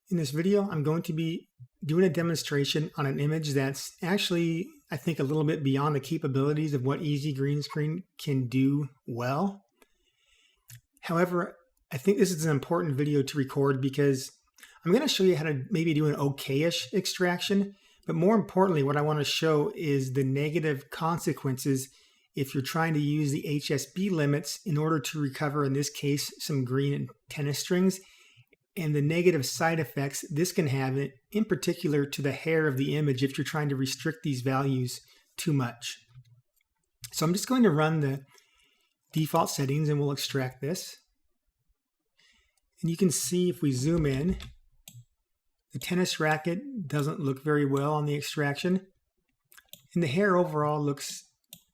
In this video, I'm going to be doing a demonstration on an image that's actually, I think, a little bit beyond the capabilities of what Easy Green Screen can do well. However, I think this is an important video to record because I'm going to show you how to maybe do an okay-ish extraction, but more importantly, what I want to show is the negative consequences if you're trying to use the HSB limits in order to recover, in this case, some green tennis strings, and the negative side effects this can have, in particular to the hair of the image if you're trying to restrict these values too much. So I'm just going to run the default settings and we'll extract this. And you can see if we zoom in, the tennis racket doesn't look very well on the extraction. And the hair overall looks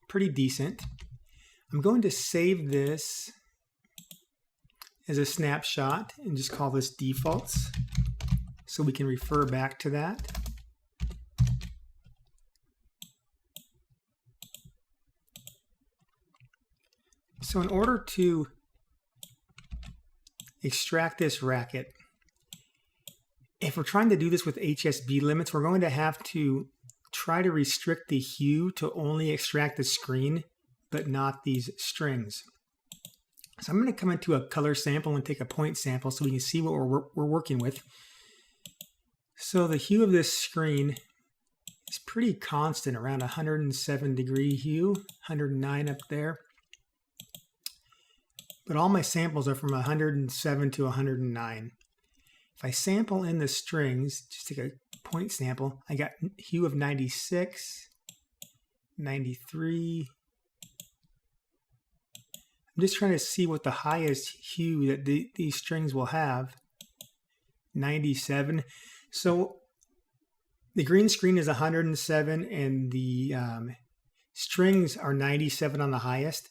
pretty decent. I'm going to save this as a snapshot and just call this defaults so we can refer back to that. So in order to extract this racket, if we're trying to do this with HSB limits, we're going to have to try to restrict the hue to only extract the screen, but not these strings. So I'm going to come into a color sample and take a point sample so we can see what we're working with. So the hue of this screen is pretty constant, around 107 degree hue, 109 up there. But all my samples are from 107 to 109. If I sample in the strings, just take a point sample, I got hue of 96, 93. I'm just trying to see what the highest hue that these strings will have. 97. So the green screen is 107 and the strings are 97 on the highest.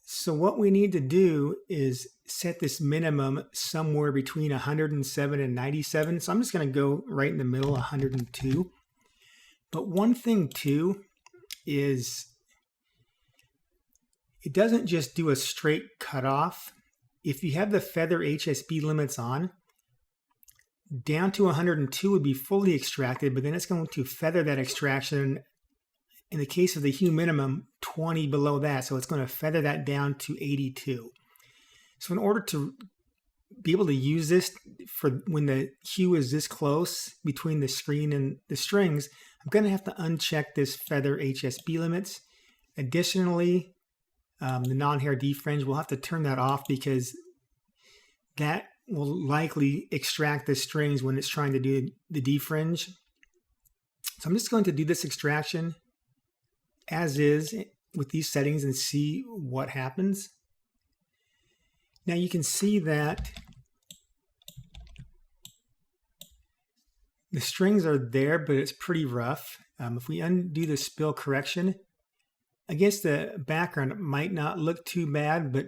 So what we need to do is set this minimum somewhere between 107 and 97. So I'm just going to go right in the middle, 102. But one thing too is it doesn't just do a straight cutoff. If you have the feather HSB limits on, down to 102 would be fully extracted, but then it's going to feather that extraction. In the case of the hue minimum, 20 below that, so it's going to feather that down to 82. So in order to be able to use this for when the hue is this close between the screen and the strings, I'm going to have to uncheck this feather HSB limits. Additionally, the non-hair defringe, we'll have to turn that off because that will likely extract the strings when it's trying to do the defringe. So I'm just going to do this extraction as is with these settings and see what happens. Now you can see that the strings are there, but it's pretty rough. If we undo the spill correction, against the background, it might not look too bad, but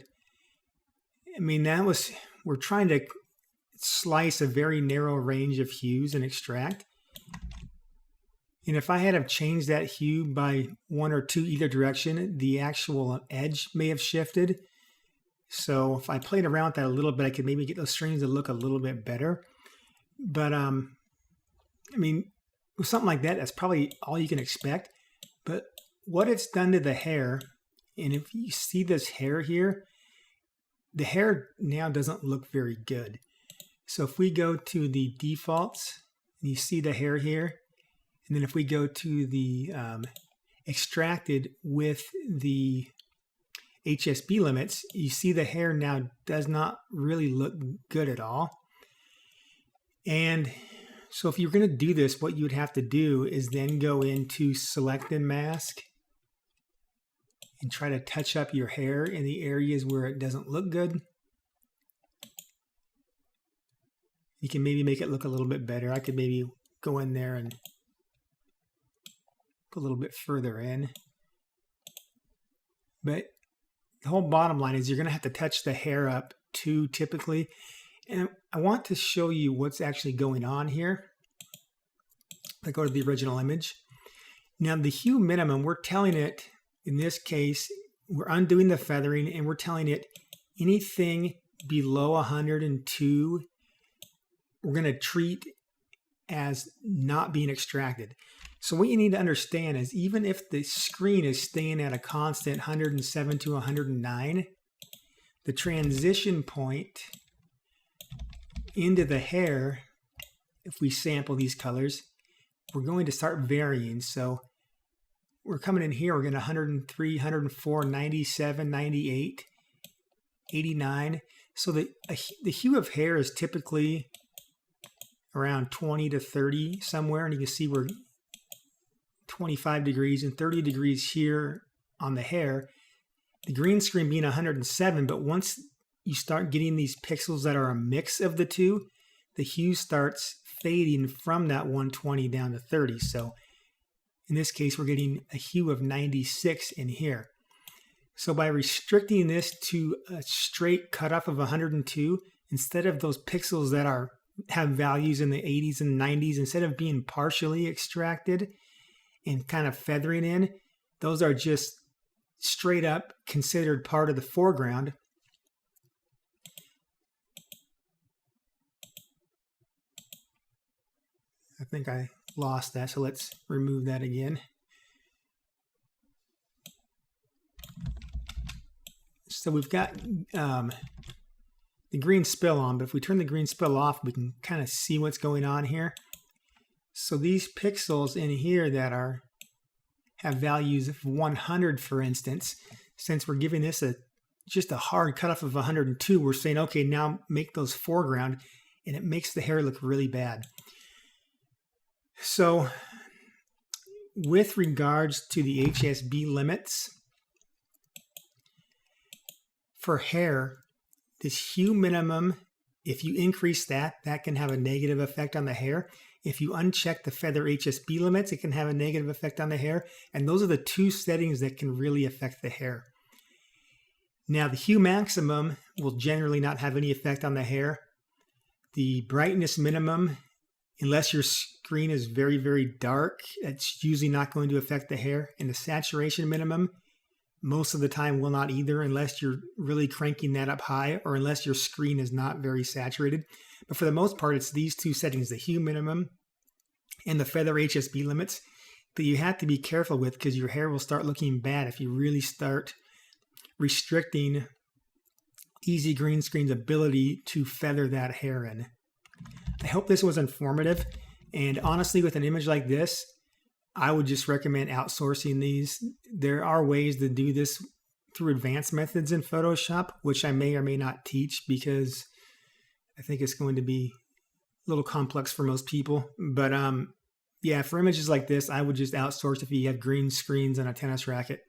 I mean, we're trying to slice a very narrow range of hues and extract. And if I had have changed that hue by 1 or 2 either direction, the actual edge may have shifted. So if I played around with that a little bit, I could maybe get those strings to look a little bit better. But I mean, with something like that, that's probably all you can expect. But what it's done to the hair, and if you see this hair here, the hair now doesn't look very good. So if we go to the defaults, and you see the hair here, and then if we go to the extracted with the HSB limits, you see the hair now does not really look good at all. And so if you're going to do this, what you would have to do is then go into select and mask and try to touch up your hair in the areas where it doesn't look good. You can maybe make it look a little bit better. I could maybe go in there and go a little bit further in. But the whole bottom line is you're going to have to touch the hair up too typically. And I want to show you what's actually going on here. I go to the original image. Now the hue minimum, we're telling it, in this case, we're undoing the feathering and we're telling it anything below 102 we're going to treat as not being extracted. So what you need to understand is even if the screen is staying at a constant 107 to 109, the transition point into the hair, if we sample these colors, we're going to start varying. So we're coming in here, we're getting 103, 104, 97, 98, 89. So the hue of hair is typically around 20 to 30 somewhere, and you can see we're 25 degrees and 30 degrees here on the hair. The green screen being 107, but once you start getting these pixels that are a mix of the two, the hue starts fading from that 120 down to 30. So in this case, we're getting a hue of 96 in here. So by restricting this to a straight cutoff of 102, instead of those pixels that have values in the 80s and 90s, instead of being partially extracted and kind of feathering in, those are just straight up considered part of the foreground. I think I lost that, so let's remove that again. So we've got the green spill on, but if we turn the green spill off, we can kind of see what's going on here. So these pixels in here that have values of 100, for instance, since we're giving this just a hard cutoff of 102, we're saying, okay, now make those foreground, and it makes the hair look really bad. So with regards to the HSB limits for hair, this hue minimum, if you increase that, that can have a negative effect on the hair. If you uncheck the feather HSB limits, it can have a negative effect on the hair. And those are the two settings that can really affect the hair. Now, the hue maximum will generally not have any effect on the hair. The brightness minimum, unless your screen is very, very dark, it's usually not going to affect the hair. And the saturation minimum, most of the time will not either, unless you're really cranking that up high or unless your screen is not very saturated. But for the most part, it's these two settings, the hue minimum and the feather HSB limits, that you have to be careful with, because your hair will start looking bad if you really start restricting Easy Green Screen's ability to feather that hair in. I hope this was informative. And honestly, with an image like this, I would just recommend outsourcing these. There are ways to do this through advanced methods in Photoshop, which I may or may not teach because I think it's going to be a little complex for most people. But yeah, for images like this, I would just outsource if you have green screens on a tennis racket.